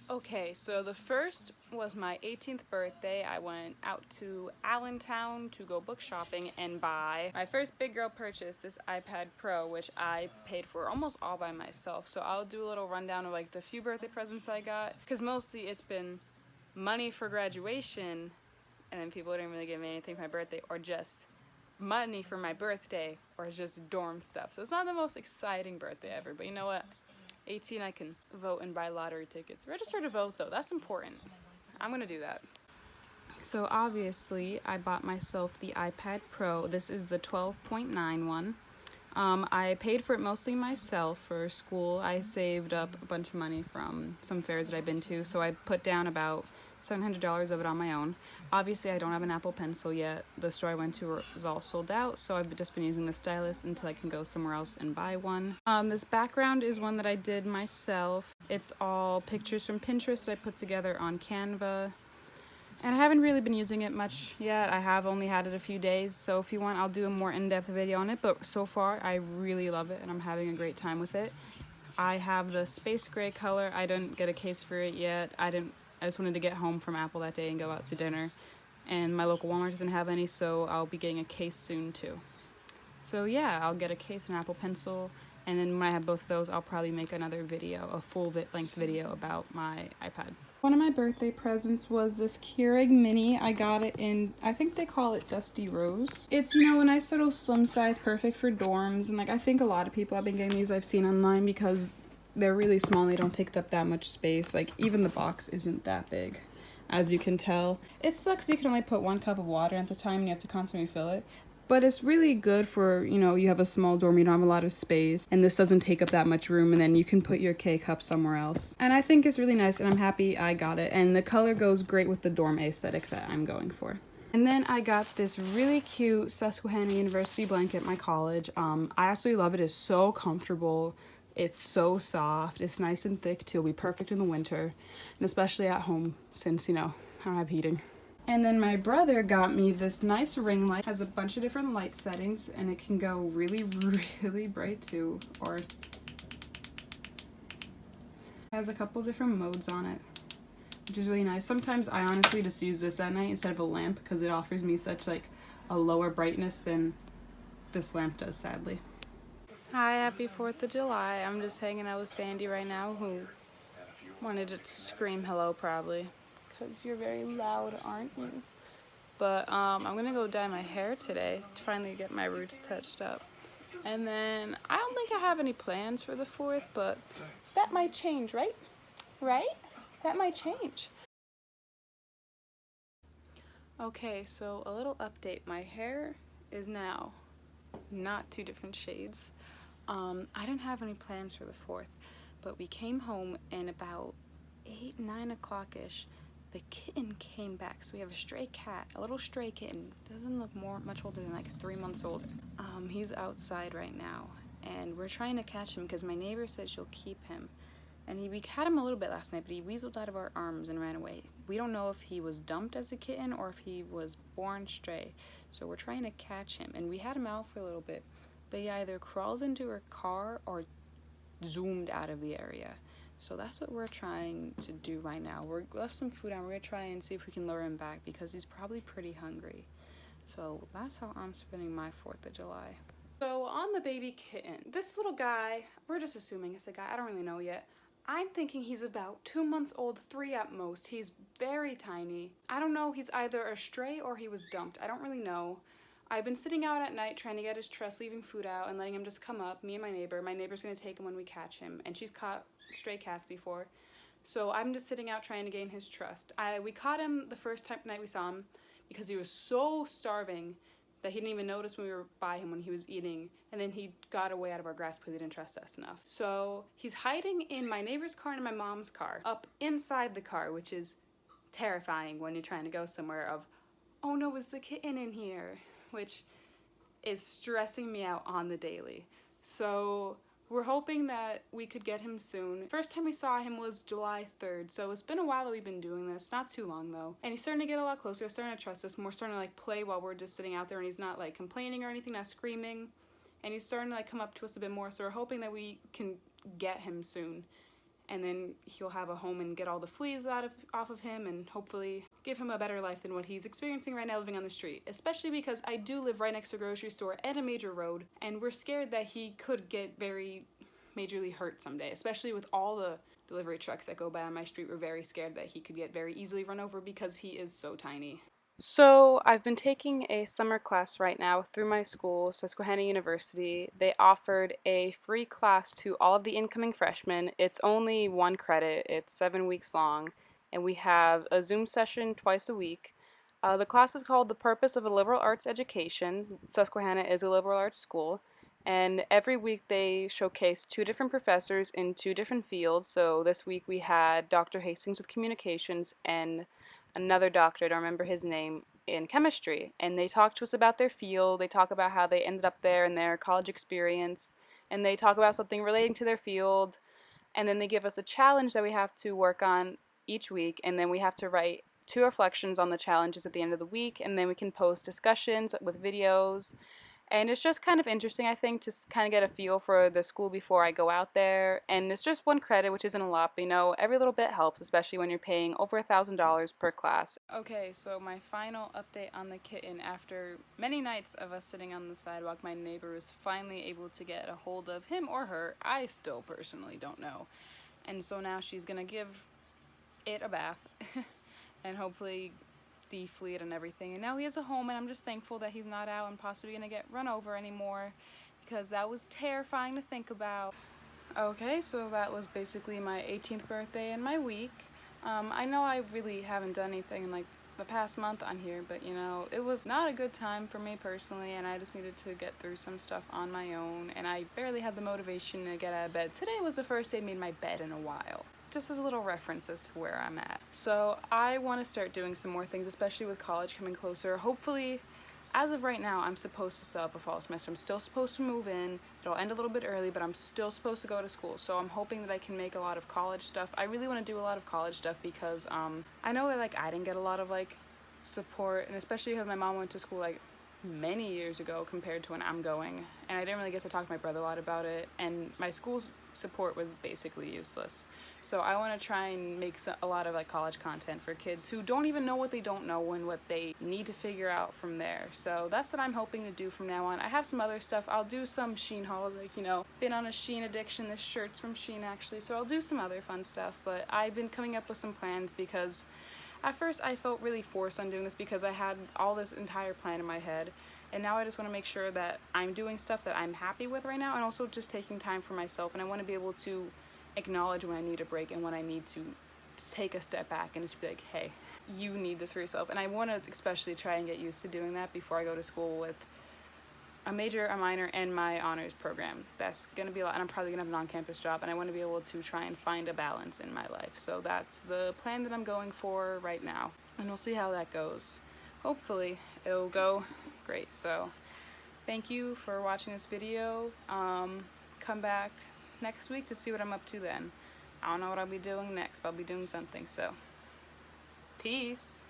Okay, so the first was my 18th birthday. I went out to Allentown to go book shopping and buy my first big girl purchase, this iPad Pro, which I paid for almost all by myself. So I'll do a little rundown of like the few birthday presents I got, because mostly it's been money for graduation, and then people didn't really give me anything for my birthday, or just money for my birthday, or just dorm stuff. So it's not the most exciting birthday ever, but you know what? 18, I can vote and buy lottery tickets. Register to vote though, that's important. I'm gonna do that. So obviously, I bought myself the iPad Pro. This is the 12.9 one. I paid for it mostly myself for school. I saved up a bunch of money from some fairs that I've been to, so I put down about $700 of it on my own. Obviously, I don't have an Apple Pencil yet. The store I went to is all sold out, so I've just been using the stylus until I can go somewhere else and buy one. This background is one that I did myself. It's all pictures from Pinterest that I put together on Canva. And I haven't really been using it much yet. I have only had it a few days, so if you want, I'll do a more in-depth video on it. But so far, I really love it, and I'm having a great time with it. I have the space gray color. I didn't get a case for it yet. I just wanted to get home from Apple that day and go out to dinner. And my local Walmart doesn't have any, so I'll be getting a case soon too. So yeah, I'll get a case and Apple Pencil, and then when I have both of those, I'll probably make another video, a full-length video about my iPad. One of my birthday presents was this Keurig Mini. I got it in, I think they call it Dusty Rose. It's, you know, a nice little slim size, perfect for dorms, and like I think a lot of people have been getting these I've seen online because they're really small and they don't take up that much space. Like even the box isn't that big, as you can tell. It sucks you can only put 1 cup of water at the time and you have to constantly fill it. But it's really good for, you know, you have a small dorm, you don't have a lot of space, and this doesn't take up that much room, and then you can put your K-cup somewhere else. And I think it's really nice, and I'm happy I got it. And the color goes great with the dorm aesthetic that I'm going for. And then I got this really cute Susquehanna University blanket at my college. I absolutely love it. It's so comfortable. It's so soft. It's nice and thick too. It'll be perfect in the winter, and especially at home since, you know, I don't have heating. And then my brother got me this nice ring light. It has a bunch of different light settings, and it can go really, really bright too, or it has a couple different modes on it, which is really nice. Sometimes I honestly just use this at night instead of a lamp because it offers me such like a lower brightness than this lamp does, sadly. Hi, happy 4th of July. I'm just hanging out with Sandy right now, who wanted to scream hello probably. Because you're very loud, aren't you? But I'm gonna go dye my hair today to finally get my roots touched up. And then I don't think I have any plans for the 4th, but that might change, right? Right? That might change. Okay, so a little update. My hair is now not 2 different shades. I didn't have any plans for the 4th, but we came home and about 8, 9 o'clock-ish, the kitten came back. So we have a stray cat, a little stray kitten. Doesn't look much older than like 3 months old. He's outside right now, and we're trying to catch him because my neighbor said she'll keep him. And we had him a little bit last night, but he weaseled out of our arms and ran away. We don't know if he was dumped as a kitten or if he was born stray. So we're trying to catch him, and we had him out for a little bit, but he either crawled into our car or zoomed out of the area. So that's what we're trying to do right now. We left some food out. We're gonna try and see if we can lure him back because he's probably pretty hungry. So that's how I'm spending my 4th of July. So on the baby kitten, this little guy, we're just assuming it's a guy, I don't really know yet. I'm thinking he's about 2 months old, 3 at most. He's very tiny. I don't know, he's either a stray or he was dumped. I don't really know. I've been sitting out at night trying to get his trust, leaving food out and letting him just come up, me and my neighbor. My neighbor's gonna take him when we catch him, and she's caught stray cats before. So I'm just sitting out trying to gain his trust. We caught him the first night we saw him because he was so starving that he didn't even notice when we were by him when he was eating, and then he got away out of our grasp because he didn't trust us enough. So he's hiding in my neighbor's car and my mom's car, up inside the car, which is terrifying when you're trying to go somewhere of, oh no, is the kitten in here? Which is stressing me out on the daily. So we're hoping that we could get him soon. First time we saw him was July 3rd, so it's been a while that we've been doing this. Not too long though. And he's starting to get a lot closer, he's starting to trust us more, starting to like play while we're just sitting out there, and he's not like complaining or anything, not screaming. and he's starting to like come up to us a bit more, so we're hoping that we can get him soon, and then he'll have a home and get all the fleas off of him, and hopefully give him a better life than what he's experiencing right now living on the street. Especially because I do live right next to a grocery store and a major road, and we're scared that he could get very majorly hurt someday, especially with all the delivery trucks that go by on my street. We're very scared that he could get very easily run over because he is so tiny. So I've been taking a summer class right now through my school, Susquehanna University. They offered a free class to all of the incoming freshmen. It's only 1 credit, it's 7 weeks long, and we have a Zoom session twice a week. The class is called The Purpose of a Liberal Arts Education. Susquehanna is a liberal arts school, and every week they showcase 2 different professors in 2 different fields. So this week we had Dr. Hastings with communications and another doctor, I don't remember his name, in chemistry. And they talk to us about their field, they talk about how they ended up there in their college experience, and they talk about something relating to their field, and then they give us a challenge that we have to work on each week, and then we have to write 2 reflections on the challenges at the end of the week, and then we can post discussions with videos. And it's just kind of interesting, I think, to kind of get a feel for the school before I go out there. And it's just 1 credit, which isn't a lot, but every little bit helps, especially when you're paying over $1,000 per class. Okay, so my final update on the kitten. After many nights of us sitting on the sidewalk, my neighbor was finally able to get a hold of him or her. I still personally don't know. And so now she's gonna give it a bath and hopefully defleet it and everything, and now he has a home, and I'm just thankful that he's not out and possibly gonna get run over anymore, because that was terrifying to think about. Okay, so that was basically my 18th birthday and my week. I know I really haven't done anything in like the past month on here, but it was not a good time for me personally, and I just needed to get through some stuff on my own, and I barely had the motivation to get out of bed. Today was the first day I made my bed in a while, just as a little reference as to where I'm at. So I want to start doing some more things, especially with college coming closer. Hopefully, as of right now, I'm supposed to still have a fall semester. I'm still supposed to move in. It'll end a little bit early, but I'm still supposed to go to school. So I'm hoping that I can make a lot of college stuff. I really want to do a lot of college stuff because I know that I didn't get a lot of support, and especially because my mom went to school many years ago compared to when I'm going, and I didn't really get to talk to my brother a lot about it, and my school's support was basically useless. So I want to try and make a lot of college content for kids who don't even know what they don't know and what they need to figure out from there. So that's what I'm hoping to do from now on. I have some other stuff. I'll do some Shein hauls, been on a Shein addiction. This shirt's from Shein actually, so I'll do some other fun stuff, but I've been coming up with some plans because at first I felt really forced on doing this because I had all this entire plan in my head, and now I just want to make sure that I'm doing stuff that I'm happy with right now, and also just taking time for myself, and I want to be able to acknowledge when I need a break and when I need to just take a step back and just be like, hey, you need this for yourself. And I want to especially try and get used to doing that before I go to school with a major, a minor, and my honors program. That's going to be a lot, and I'm probably going to have an on-campus job, and I want to be able to try and find a balance in my life. So that's the plan that I'm going for right now, and we'll see how that goes. Hopefully it'll go great. So thank you for watching this video. Come back next week to see what I'm up to then. I don't know what I'll be doing next, but I'll be doing something. So peace.